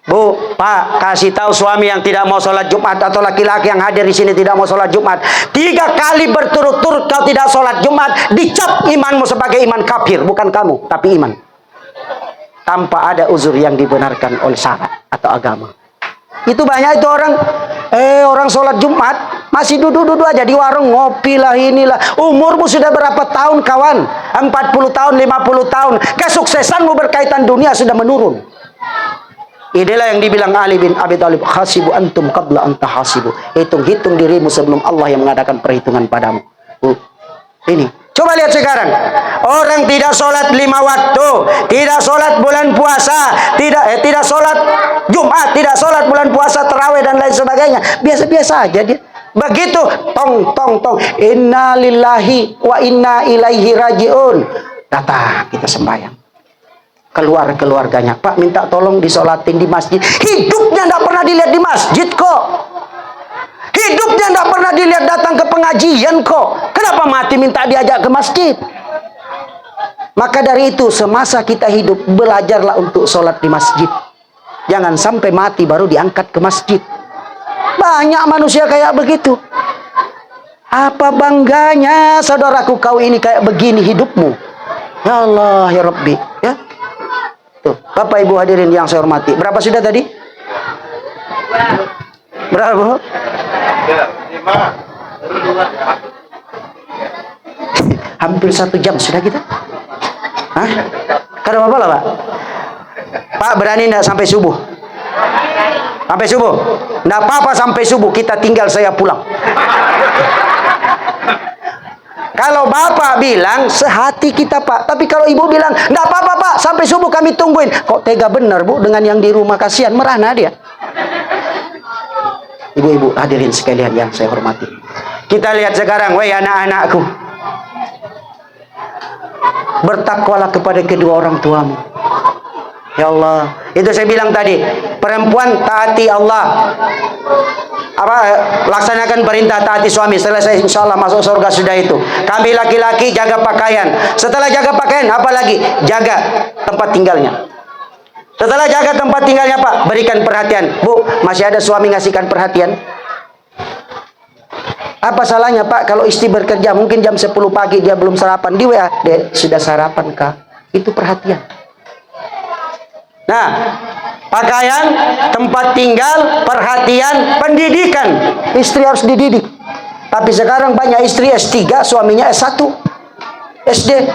Bu, Pak, kasih tahu suami yang tidak mau sholat Jumat atau laki-laki yang hadir di sini tidak mau sholat Jumat, 3 kali berturut-turut kau tidak sholat Jumat, dicap imanmu sebagai iman kafir, bukan kamu, tapi iman. Tanpa ada uzur yang dibenarkan oleh syara atau agama. Itu banyak itu orang sholat Jumat masih duduk-duduk aja di warung, ngopi lah inilah. Umurmu sudah berapa tahun kawan? 40 tahun, 50 tahun. Kesuksesanmu berkaitan dunia sudah menurun. Inilah yang dibilang Ali bin Abi Thalib, hasibu antum qabla an tahasibu. Hitung-hitung dirimu sebelum Allah yang mengadakan perhitungan padamu. Ini. Coba lihat sekarang. Orang tidak sholat 5 waktu, tidak sholat bulan puasa, tidak sholat Jumat, tidak sholat bulan puasa, tarawih dan lain sebagainya. Biasa-biasa aja dia. Begitu tong. Inna lillahi wa inna ilaihi rajiun. Datang kita sembahyang. Keluar keluarganya, Pak minta tolong disolatin di masjid. Hidupnya tidak pernah dilihat di masjid kok. Hidupnya tidak pernah dilihat datang ke pengajian kok. Kenapa mati minta diajak ke masjid? Maka dari itu semasa kita hidup belajarlah untuk sholat di masjid. Jangan sampai mati baru diangkat ke masjid. Banyak manusia kayak begitu. Apa bangganya saudaraku kau ini kayak begini hidupmu? Ya Allah ya Rabbi ya. Tuh, Bapak Ibu hadirin yang saya hormati. Berapa sudah tadi? Berapa? 5. Hampir 1 jam sudah kita. Hah? Karena apa lah Pak? Pak berani enggak sampai subuh? Sampai subuh? Enggak apa-apa sampai subuh, kita tinggal saya pulang. Kalau Bapak bilang sehati kita Pak, tapi kalau Ibu bilang enggak apa-apa Pak, sampai subuh kami tungguin. Kok tega benar Bu dengan yang di rumah, kasihan, merana dia. Ibu-ibu hadirin sekalian yang saya hormati. Kita lihat sekarang, wahai anak-anakku, bertakwalah kepada kedua orang tuamu. Ya Allah, itu saya bilang tadi, perempuan taati Allah, laksanakan perintah, taati suami. Selesai, insya Allah masuk surga sudah itu. Kami laki-laki jaga pakaian. Setelah jaga pakaian, apa lagi? Jaga tempat tinggalnya. Setelah jaga tempat tinggalnya, Pak, berikan perhatian. Bu, masih ada suami ngasihkan perhatian? Apa salahnya, Pak, kalau istri bekerja, mungkin jam 10 pagi dia belum sarapan, di WA, Dek, sudah sarapan kah? Itu perhatian. Nah, pakaian, tempat tinggal, perhatian, pendidikan. Istri harus dididik. Tapi sekarang banyak istri S3, suaminya S1, SD.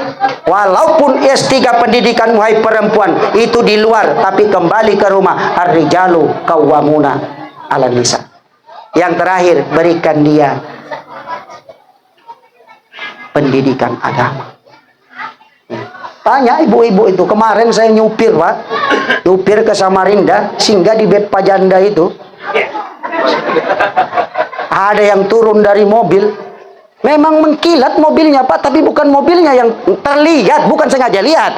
Walaupun S3 pendidikan, wahai perempuan, itu di luar, tapi kembali ke rumah. Ar-rijalu qawwamuna 'alan nisa. Yang terakhir, berikan dia pendidikan agama. Tanya ibu-ibu itu. Kemarin saya nyupir, Pak, nyupir ke Samarinda, singgah di bed pajanda itu. Ada yang turun dari mobil, memang mengkilat mobilnya, Pak, tapi bukan mobilnya yang terlihat, bukan sengaja lihat.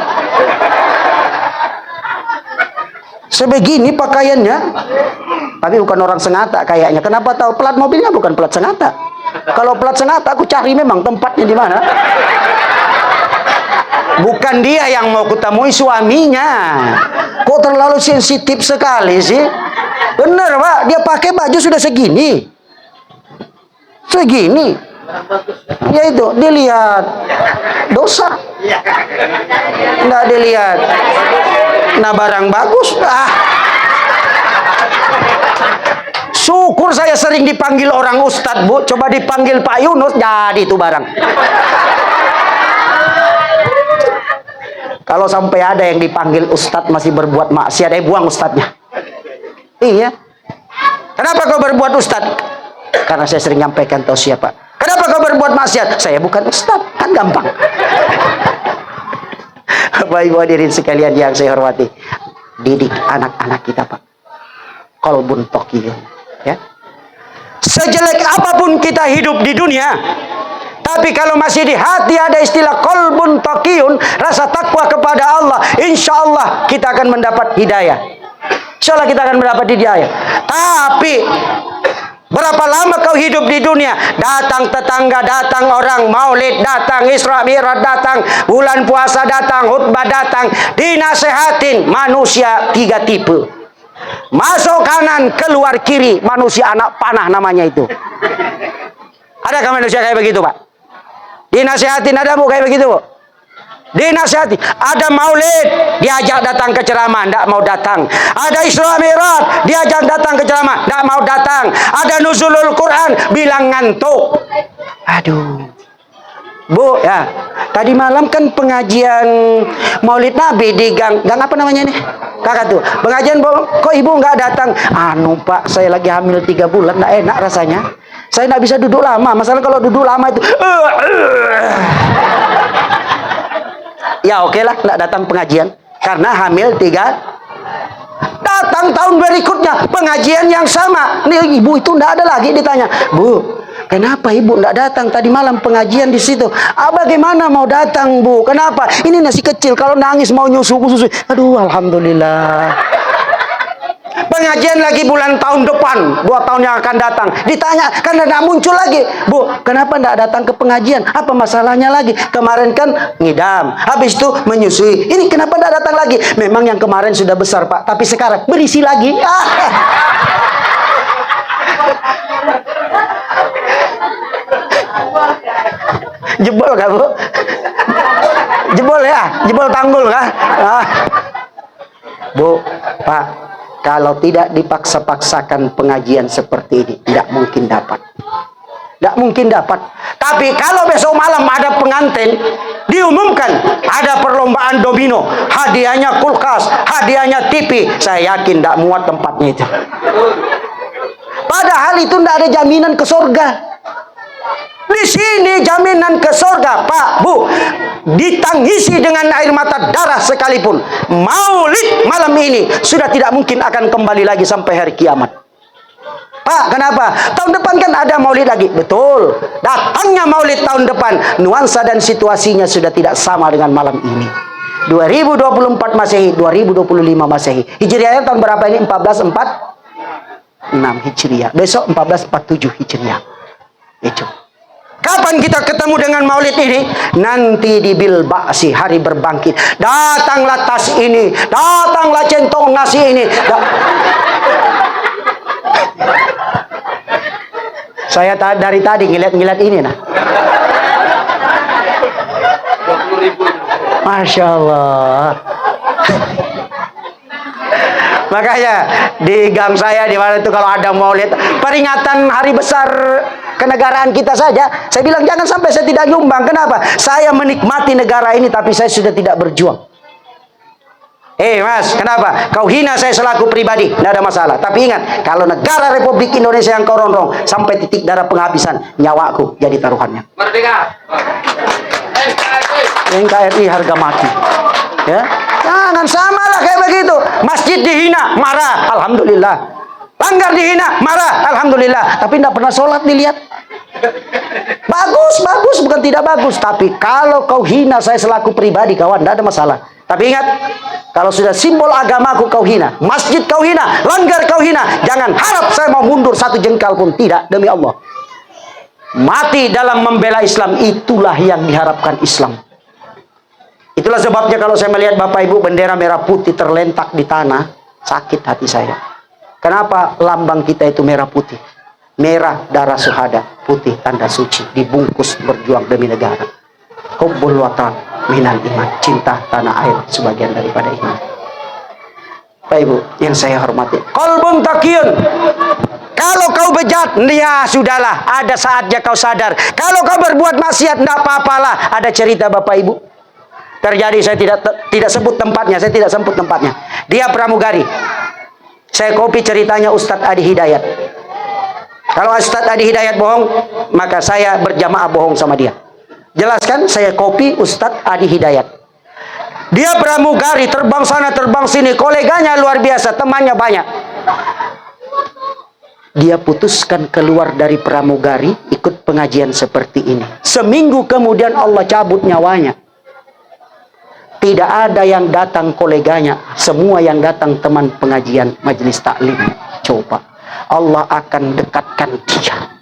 Sebegini pakaiannya, tapi bukan orang Senata kayaknya. Kenapa tahu? Plat mobilnya bukan plat Senata. Kalau plat Senata aku cari memang tempatnya di mana. Bukan dia yang mau kutemui, suaminya. Kok terlalu sensitif sekali sih? Bener, Pak, dia pakai baju sudah segini. Segini. Ya itu, dilihat dosa. Enggak dilihat. Nah, barang bagus. Syukur saya sering dipanggil orang ustadz, Bu. Coba dipanggil Pak Yunus, jadi itu barang. Kalau sampai ada yang dipanggil ustadz masih berbuat maksiat, buang ustadznya. Iya. Kenapa kau berbuat ustadz? Karena saya sering nyampaikan tausiah, Pak. Kenapa kau berbuat maksiat? Saya bukan ustadz, kan gampang. Bapak Ibu hadirin sekalian yang saya hormati, didik anak-anak kita, Pak. Qalbun taqiyun, ya. Sejelek apapun kita hidup di dunia, tapi kalau masih di hati ada istilah qalbun taqiyun, rasa takwa kepada Allah, insya Allah kita akan mendapat hidayah. Insya Allah kita akan mendapat hidayah. Tapi berapa lama kau hidup di dunia? Datang tetangga, datang orang, maulid datang, Isra Mi'raj datang, bulan puasa datang, khutbah datang, dinasehatin. Manusia 3 tipe. Masuk kanan, keluar kiri. Manusia anak panah namanya itu. Adakah manusia kayak begitu, Pak? Dinasehatin ada, Bu, kayak begitu, Bu? Dinasihati. Ada maulid, diajak datang ke ceramah, tidak mau datang. Ada Isra Mi'raj, diajak datang ke ceramah, tidak mau datang. Ada nuzulul Quran, bilang ngantuk. Aduh, Bu, ya, tadi malam kan pengajian maulid Nabi di gang apa namanya nih, kakak tuh, pengajian, kok ibu nggak datang? Anu, Pak, saya lagi hamil 3 bulan, nggak enak rasanya. Saya nggak bisa duduk lama. Masalah kalau duduk lama itu ya oke lah, nggak datang pengajian karena hamil 3. Datang tahun berikutnya pengajian yang sama. Nih ibu itu nggak ada lagi, ditanya, Bu, kenapa ibu nggak datang tadi malam pengajian di situ? Bagaimana mau datang, Bu? Kenapa? Ini nasi kecil, kalau nangis mau nyusu. Aduh, alhamdulillah. Pengajian lagi bulan tahun depan, 2 tahun yang akan datang. Ditanya, karena tidak muncul lagi. Bu, kenapa tidak datang ke pengajian? Apa masalahnya lagi? Kemarin kan ngidam, habis itu menyusui. Ini kenapa tidak datang lagi? Memang yang kemarin sudah besar, Pak, tapi sekarang berisi lagi. Jebol kah, Bu? Jebol ya? Jebol tanggul kah? Bu, Pak, kalau tidak dipaksa-paksakan pengajian seperti ini, tidak mungkin dapat. Tidak mungkin dapat. Tapi kalau besok malam ada pengantin, diumumkan ada perlombaan domino, hadiahnya kulkas, hadiahnya TV, saya yakin tidak muat tempatnya itu. Padahal itu tidak ada jaminan ke surga. Di sini jaminan ke surga, Pak, Bu, ditangisi dengan air mata darah sekalipun. Maulid malam ini sudah tidak mungkin akan kembali lagi sampai hari kiamat. Pak, kenapa? Tahun depan kan ada maulid lagi. Betul. Datangnya maulid tahun depan, nuansa dan situasinya sudah tidak sama dengan malam ini. 2024 Masehi, 2025 Masehi. Hijriahnya tahun berapa ini? 1446 Hijriah. Besok 1447 Hijriah. Itu. Kapan kita ketemu dengan maulid ini? Nanti di bil ba'si, hari berbangkit. Datanglah tas ini, datanglah centong nasi ini. Saya dari tadi ngeliat ini nah. Masya Allah. Makanya di gang saya di mana itu kalau ada maulid, peringatan hari besar kenegaraan kita saja, saya bilang jangan sampai saya tidak nyumbang. Kenapa? Saya menikmati negara ini tapi saya sudah tidak berjuang. Mas, kenapa? Kau hina saya selaku pribadi, tidak ada masalah. Tapi ingat, kalau negara Republik Indonesia yang kau rongrong sampai titik darah penghabisan, nyawaku jadi taruhannya. Merdeka. NKRI harga mati. Ya, jangan samalah kayak begitu. Masjid dihina, marah, alhamdulillah. Langgar dihina, marah, alhamdulillah. Tapi tidak pernah sholat dilihat. Bagus, bukan tidak bagus. Tapi kalau kau hina saya selaku pribadi, kawan, tidak ada masalah. Tapi ingat, kalau sudah simbol agamaku kau hina, masjid kau hina, langgar kau hina, jangan harap saya mau mundur satu jengkal pun. Tidak, demi Allah. Mati dalam membela Islam, itulah yang diharapkan Islam. Itulah sebabnya kalau saya melihat Bapak Ibu bendera merah putih terlentak di tanah, sakit hati saya. Kenapa lambang kita itu merah putih? Merah darah syuhada, putih tanda suci, dibungkus berjuang demi negara. Hubbul watan minal iman, cinta tanah air sebagian daripada iman. Bapak Ibu yang saya hormati, qalbun taqiyun. Kalau kau bejat, ya sudahlah, ada saatnya kau sadar. Kalau kau berbuat maksiat, tidak apa-apalah. Ada cerita Bapak Ibu terjadi, saya tidak sebut tempatnya, dia pramugari. Saya copy ceritanya Ustadz Adi Hidayat. Kalau Ustadz Adi Hidayat bohong, maka saya berjamaah bohong sama dia. Jelaskan, saya copy Ustadz Adi Hidayat. Dia pramugari, terbang sana terbang sini, koleganya luar biasa, temannya banyak. Dia putuskan keluar dari pramugari, ikut pengajian seperti ini. Seminggu kemudian Allah cabut nyawanya. Tidak ada yang datang koleganya, semua yang datang teman pengajian majelis taklim. Coba, Allah akan dekatkan dia.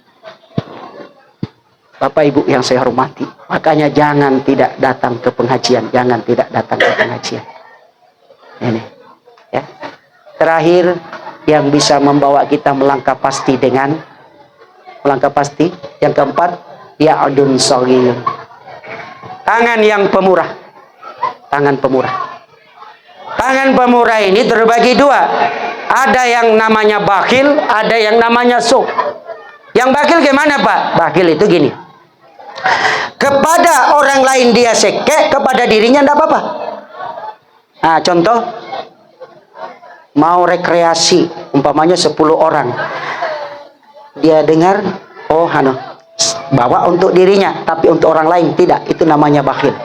Bapak Ibu yang saya hormati, makanya jangan tidak datang ke pengajian, jangan tidak datang ke pengajian. Ini, ya. Terakhir yang bisa membawa kita melangkah pasti dengan melangkah pasti. Yang keempat, ya'dun shaghir. Tangan yang pemurah. Tangan pemurah. Tangan pemurah ini terbagi dua. Ada yang namanya bakhil, ada yang namanya suh. Yang bakhil gimana Pak? Bakhil itu gini. Kepada orang lain dia sekek, kepada dirinya tidak apa-apa. Nah, contoh, mau rekreasi, umpamanya 10 orang. Dia dengar, oh bawa untuk dirinya, tapi untuk orang lain tidak. Itu namanya bakhil.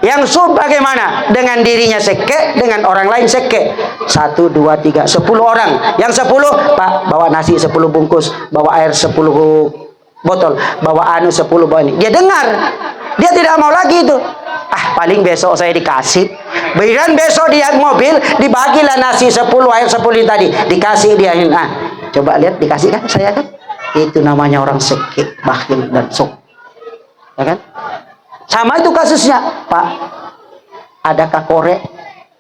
Yang suh bagaimana? Dengan dirinya seke, dengan orang lain seke. 1, 2, 3, 10 orang. Yang 10, Pak, bawa nasi 10 bungkus, bawa air 10 botol, bawa 10, bawa ini. Dia dengar. Dia tidak mau lagi itu. Paling besok saya dikasih. Beneran besok dia mobil, dibagilah nasi 10, air 10 tadi. Dikasih dia. Coba lihat, dikasih kan saya kan? Itu namanya orang seke, bakhil dan suh. Ya kan? Sama itu kasusnya, Pak. Adakah korek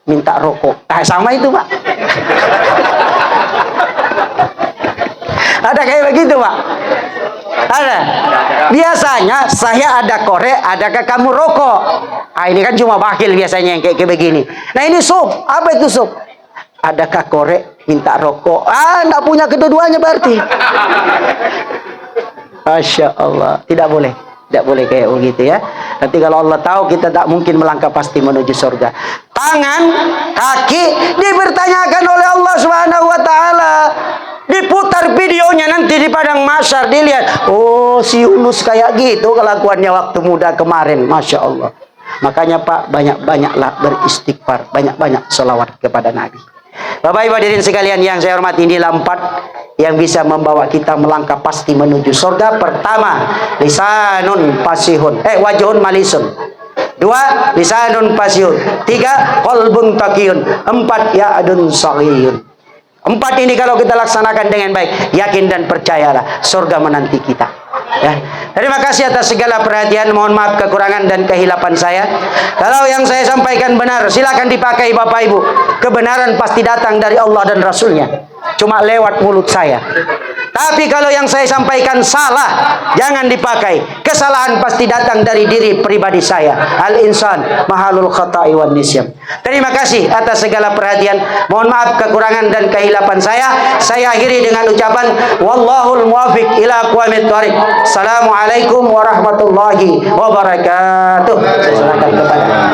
minta rokok? Sama itu, Pak. Ada kayak begitu, Pak. Ada. Biasanya saya ada korek, adakah kamu rokok? Ini kan cuma bakhil biasanya yang kayak begini. Nah ini suh. Apa itu suh? Adakah korek minta rokok? Enggak punya kedua-duanya berarti. Masya Allah. Tidak boleh. Tidak boleh kayak begitu ya. Nanti kalau Allah tahu, kita tak mungkin melangkah pasti menuju surga. Tangan, kaki dipertanyakan oleh Allah Subhanahu wa taala. Diputar videonya nanti di padang mahsyar, dilihat, oh si Yunus kayak gitu kelakuannya waktu muda kemarin. Masya Allah. Makanya Pak, banyak-banyaklah beristighfar, banyak-banyak selawat kepada Nabi. Bapak Ibu hadirin sekalian yang saya hormati, inilah 4 yang bisa membawa kita melangkah pasti menuju surga. Pertama, lisanun fasihun, wajhun malisun. 2, lisanun fasihun. 3, qalbun taqiyun. 4, ya'dun saghiyun. 4 ini kalau kita laksanakan dengan baik, yakin dan percayalah surga menanti kita. Ya. Terima kasih atas segala perhatian. Mohon maaf kekurangan dan kehilapan saya. Kalau yang saya sampaikan benar, silakan dipakai Bapak Ibu. Kebenaran pasti datang dari Allah dan Rasulnya, cuma lewat mulut saya. Tapi kalau yang saya sampaikan salah, jangan dipakai. Kesalahan pasti datang dari diri pribadi saya. Al-insan mahalul khata'i wan nisyan. Terima kasih atas segala perhatian. Mohon maaf kekurangan dan kehilapan saya. Saya akhiri dengan ucapan wallahul muwafiq ila aqwamit thoriq. Assalamualaikum warahmatullahi wabarakatuh. Saya serahkan kepada